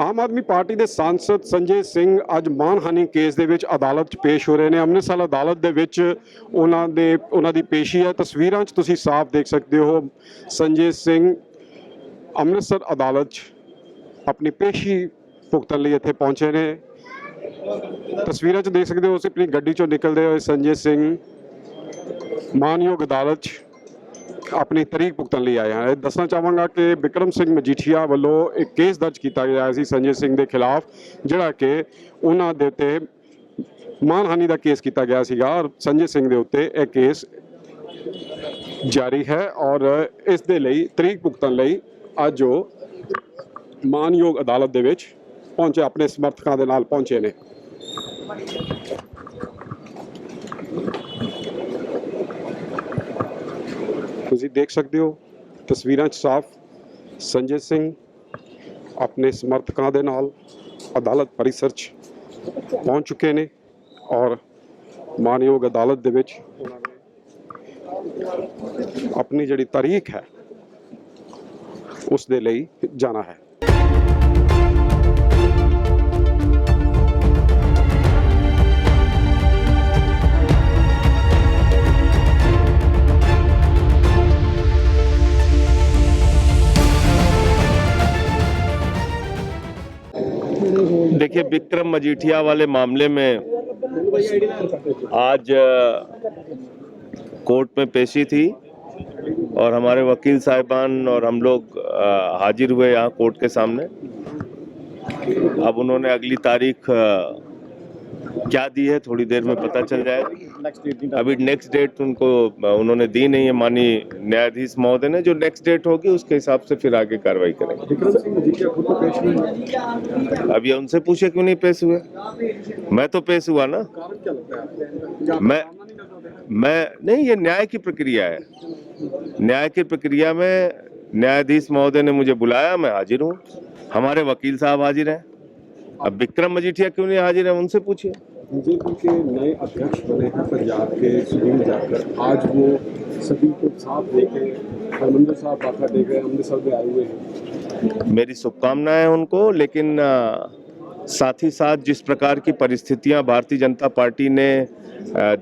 Aam Aadmi party ਦੇ ਸਾਂਸਦ ਸੰਜੇ ਸਿੰਘ ਅੱਜ ਮਾਨਹਾਨੀ case ਦੇ ਵਿੱਚ ਅਦਾਲਤ 'ਚ ਪੇਸ਼ ਹੋ ਰਹੇ ਨੇ। ਅੰਮ੍ਰਿਤਸਰ ਅਦਾਲਤ ਦੇ ਵਿੱਚ ਉਹਨਾਂ ਦੀ ਪੇਸ਼ੀ ਹੈ। ਤਸਵੀਰਾਂ 'ਚ ਤੁਸੀਂ ਸਾਫ਼ ਦੇਖ ਸਕਦੇ ਹੋ ਸੰਜੇ ਸਿੰਘ ਅੰਮ੍ਰਿਤਸਰ ਅਦਾਲਤ 'ਚ ਆਪਣੀ ਪੇਸ਼ੀ ਭੁਗਤਣ ਲਈ ਇੱਥੇ ਪਹੁੰਚੇ ਨੇ। ਤਸਵੀਰਾਂ 'ਚ ਦੇਖ ਸਕਦੇ ਹੋ ਅਸੀਂ ਆਪਣੀ ਗੱਡੀ 'ਚੋਂ ਨਿਕਲਦੇ ਹੋਏ ਸੰਜੇ ਸਿੰਘ ਮਾਨਯੋਗ ਅਦਾਲਤ 'ਚ अपनी तरीक भुगतन लिए आए हैं। दसना चाहांगा कि बिक्रम सिंह मजीठिया वालों एक केस दर्ज किया गया है संजय सिंह के खिलाफ, जिहड़ा कि उन्होंने उत्ते मानहानि का केस किया गया सीगा और संजय सिंह के उत्ते एक केस जारी है और इस दे लई तरीक भुगतन लई अज वो मानयोग अदालत दे विच पहुंचे, अपने समर्थकों के नाल पहुंचे ने। ਤੁਸੀਂ देख सकते हो तस्वीरां साफ संजय सिंह अपने समर्थकों के नाल अदालत परिसर च पहुंच चुके हैं और मानयोग अदालत दे विच अपनी जिहड़ी तारीख है उस दे लई जाना है। देखिए, विक्रम मजीठिया वाले मामले में आज कोर्ट में पेशी थी और हमारे वकील साहिबान और हम लोग हाजिर हुए यहाँ कोर्ट के सामने। अब उन्होंने अगली तारीख क्या दी है थोड़ी देर में पता चल जाएगा। अभी नेक्स्ट डेट उन्होंने दी नहीं है माननीय न्यायाधीश महोदय ने। जो नेक्स्ट डेट होगी उसके हिसाब से फिर आगे कार्रवाई करेंगे। विक्रम सिंह मजीठिया खुद तो पेश नहीं, अब ये उनसे पूछे क्यों नहीं पेश हुए? मैं तो पेश हुआ ना। कारण क्या लगता है? मैं नहीं, ये न्याय की प्रक्रिया है। न्याय की प्रक्रिया में न्यायाधीश महोदय ने मुझे बुलाया, मैं हाजिर हूँ। हमारे वकील साहब हाजिर हैं। अब विक्रम मजीठिया क्यों नहीं हाजिर है उनसे पूछिए। बीजेपी के नए अध्यक्ष बने हैं पंजाब के सुप्रीम जाकर, आज वो सभी को साथ लेके हरमंदिर साहब माथा टेक गए, अमृतसर में आए हुए हैं। मेरी शुभकामनाएं उनको, लेकिन साथ ही साथ जिस प्रकार की परिस्थितियां भारतीय जनता पार्टी ने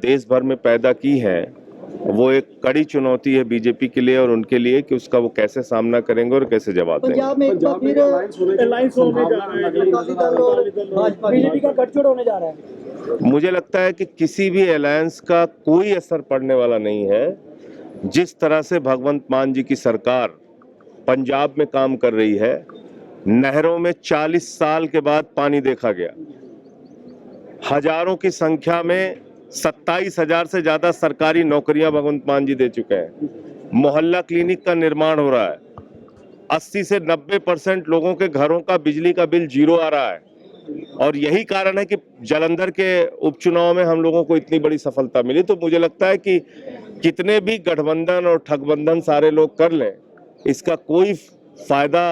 देश भर में पैदा की हैं, वो एक कड़ी चुनौती है बीजेपी के लिए और उनके लिए कि उसका वो कैसे सामना करेंगे और कैसे जवाब देंगे। पंजाब में फिर अलायंस होने जा रहा है, अकाली दल और बीजेपी का गठजोड़ होने जा रहा है। मुझे लगता है कि किसी भी अलायंस का कोई असर पड़ने वाला नहीं है। जिस तरह से भगवंत मान जी की सरकार पंजाब में काम कर रही है, नहरों में 40 साल के बाद पानी देखा गया, हजारों की संख्या में 27,000 से ज्यादा सरकारी नौकरियां भगवंत मान जी दे चुके हैं, मोहल्ला क्लिनिक का निर्माण हो रहा है, 80 से 90% लोगों के घरों का बिजली का बिल जीरो आ रहा है। और यही कारण है कि जालंधर के उपचुनाव में हम लोगों को इतनी बड़ी सफलता मिली। तो मुझे लगता है कि कितने भी गठबंधन और ठगबंधन सारे लोग कर लें, इसका कोई फायदा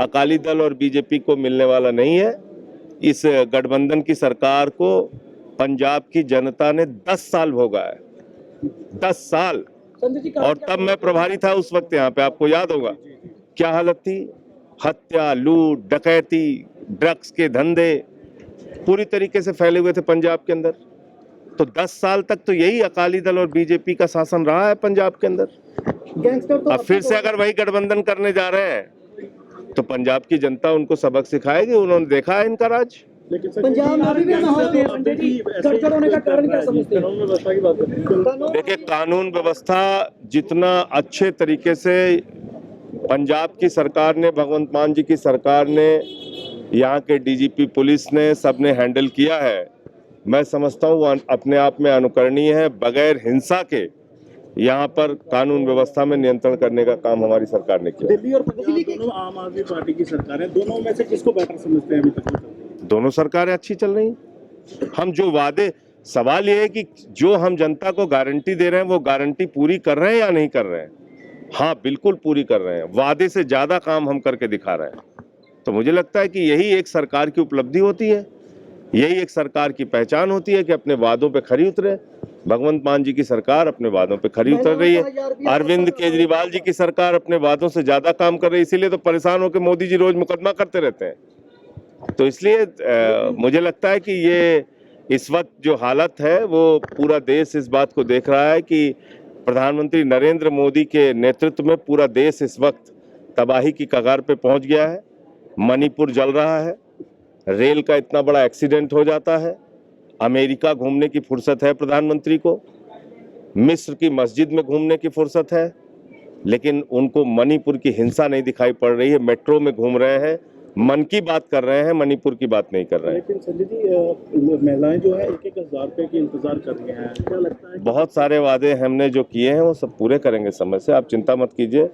अकाली दल और बीजेपी को मिलने वाला नहीं है। इस गठबंधन की सरकार को पंजाब की जनता ने 10 साल भोगा है, 10 साल। और तब मैं प्रभारी था उस वक्त यहाँ पे, आपको याद होगा क्या हालत थी। हत्या, लूट, डकैती, ड्रग्स के धंधे पूरी तरीके से फैले हुए थे पंजाब के अंदर। तो 10 साल तक तो यही अकाली दल और बीजेपी का शासन रहा है पंजाब के अंदर। अब फिर से अगर वही गठबंधन करने जा रहे हैं तो पंजाब की जनता उनको सबक सिखाएगी। उन्होंने देखा है इनका राज। पंजाब में भी गठजोड़ होने का कारण क्या समझते हैं? देखिए, कानून व्यवस्था जितना अच्छे तरीके से पंजाब की सरकार ने, भगवंत मान जी की सरकार ने, यहाँ के डीजीपी पुलिस ने, सबने हैंडल किया है, मैं समझता हूँ वो अपने आप में अनुकरणीय है। बगैर हिंसा के यहाँ पर कानून व्यवस्था में नियंत्रण करने का काम हमारी सरकार ने किया। दिल्ली और पंजाब दोनों आम आदमी पार्टी की सरकार है, दोनों में से किसको बेटर समझते हैं अभी तक? दोनों सरकारें अच्छी चल रही हैं। हम जो वादे, सवाल ये है कि जो हम जनता को गारंटी दे रहे हैं वो गारंटी पूरी कर रहे हैं या नहीं कर रहे हैं। हाँ, बिल्कुल पूरी कर रहे हैं, वादे से ज्यादा काम हम करके दिखा रहे हैं। तो मुझे लगता है कि यही एक सरकार की उपलब्धि होती है, यही एक सरकार की पहचान होती है कि अपने वादों पे खरी उतरे। भगवंत मान जी की सरकार अपने वादों पे खरी उतर रही है। अरविंद केजरीवाल जी की सरकार अपने वादों से ज्यादा काम कर रही है, इसीलिए तो परेशान होकर मोदी जी रोज मुकदमा करते रहते हैं। तो इसलिए मुझे लगता है कि ये इस वक्त जो हालत है वो पूरा देश इस बात को देख रहा है कि प्रधानमंत्री नरेंद्र मोदी के नेतृत्व में पूरा देश इस वक्त तबाही की कगार पे पहुंच गया है। मणिपुर जल रहा है, रेल का इतना बड़ा एक्सीडेंट हो जाता है, अमेरिका घूमने की फुर्सत है प्रधानमंत्री को, मिस्र की मस्जिद में घूमने की फुर्सत है, लेकिन उनको मणिपुर की हिंसा नहीं दिखाई पड़ रही है। मेट्रो में घूम रहे हैं, मन की बात कर रहे हैं, मणिपुर की बात नहीं कर रहे हैं। लेकिन संजय जी महिलाएं जो है 1,000 रुपए की इंतजार कर रही हैं, क्या लगता है? बहुत सारे वादे हमने जो किए हैं वो सब पूरे करेंगे समय से, आप चिंता मत कीजिए।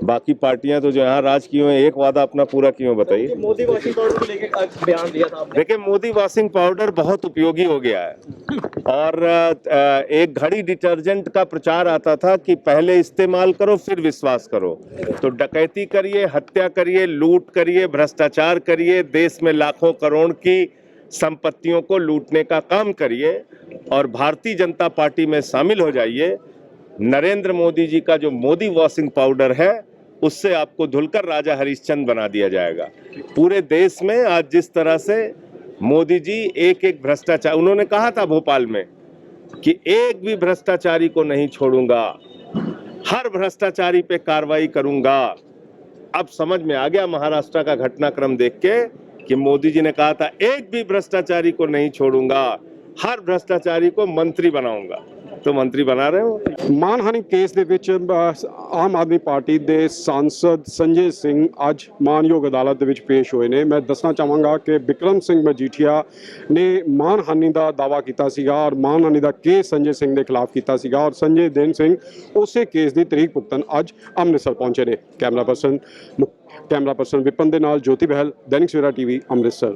बाकी पार्टियां तो जो यहाँ राज की हुई हैं, एक वादा अपना पूरा किए हो बताइए। मोदी वॉशिंग पाउडर को लेकर बयान दिया था आपने। देखिए, मोदी वॉशिंग पाउडर बहुत उपयोगी हो गया है और एक घड़ी डिटर्जेंट का प्रचार आता था कि पहले इस्तेमाल करो फिर विश्वास करो। तो डकैती करिए, हत्या करिए, लूट करिए, भ्रष्टाचार करिए, देश में लाखों करोड़ की संपत्तियों को लूटने का काम करिए और भारतीय जनता पार्टी में शामिल हो जाइए। नरेंद्र मोदी जी का जो मोदी वॉशिंग पाउडर है उससे आपको धुलकर राजा हरिश्चंद्र बना दिया जाएगा। पूरे देश में आज जिस तरह से मोदी जी एक एक भ्रष्टाचार, उन्होंने कहा था भोपाल में कि एक भी भ्रष्टाचारी को नहीं छोड़ूंगा, हर भ्रष्टाचारी पे कार्रवाई करूंगा। अब समझ में आ गया महाराष्ट्र का घटनाक्रम देख के कि मोदी जी ने कहा था एक भी भ्रष्टाचारी को नहीं छोड़ूंगा, हर भ्रष्टाचारी को मंत्री बनाऊंगा, तो मंत्री बना रहे हो। ਮਾਨਹਾਨੀ ਕੇਸ ਦੇ ਵਿੱਚ ਆਮ ਆਦਮੀ ਪਾਰਟੀ ਦੇ ਸਾਂਸਦ ਸੰਜੇ ਸਿੰਘ ਅੱਜ ਮਾਨਯੋਗ ਅਦਾਲਤ ਦੇ ਵਿੱਚ ਪੇਸ਼ ਹੋਏ ਨੇ। ਮੈਂ ਦੱਸਣਾ ਚਾਹਾਂਗਾ ਕਿ ਬਿਕਰਮ ਸਿੰਘ ਮਜੀਠੀਆ ਨੇ ਮਾਨਹਾਨੀ ਦਾ ਦਾਅਵਾ ਕੀਤਾ ਸੀਗਾ ਔਰ ਮਾਨਹਾਨੀ ਦਾ ਕੇਸ ਸੰਜੇ ਸਿੰਘ ਦੇ ਖਿਲਾਫ ਕੀਤਾ ਸੀਗਾ ਔਰ ਸੰਜੇ ਦੇਨ ਸਿੰਘ ਉਸੇ ਕੇਸ ਦੀ ਤਰੀਕ ਭੁਗਤਣ ਅੱਜ ਅੰਮ੍ਰਿਤਸਰ ਪਹੁੰਚੇ ਨੇ। ਕੈਮਰਾ ਪਰਸਨ ਵਿਪਨ ਦੇ ਨਾਲ ਜੋਤੀ ਬਹਿਲ, ਦੈਨਿਕ ਸਵੇਰਾ ਟੀਵੀ, ਅੰਮ੍ਰਿਤਸਰ।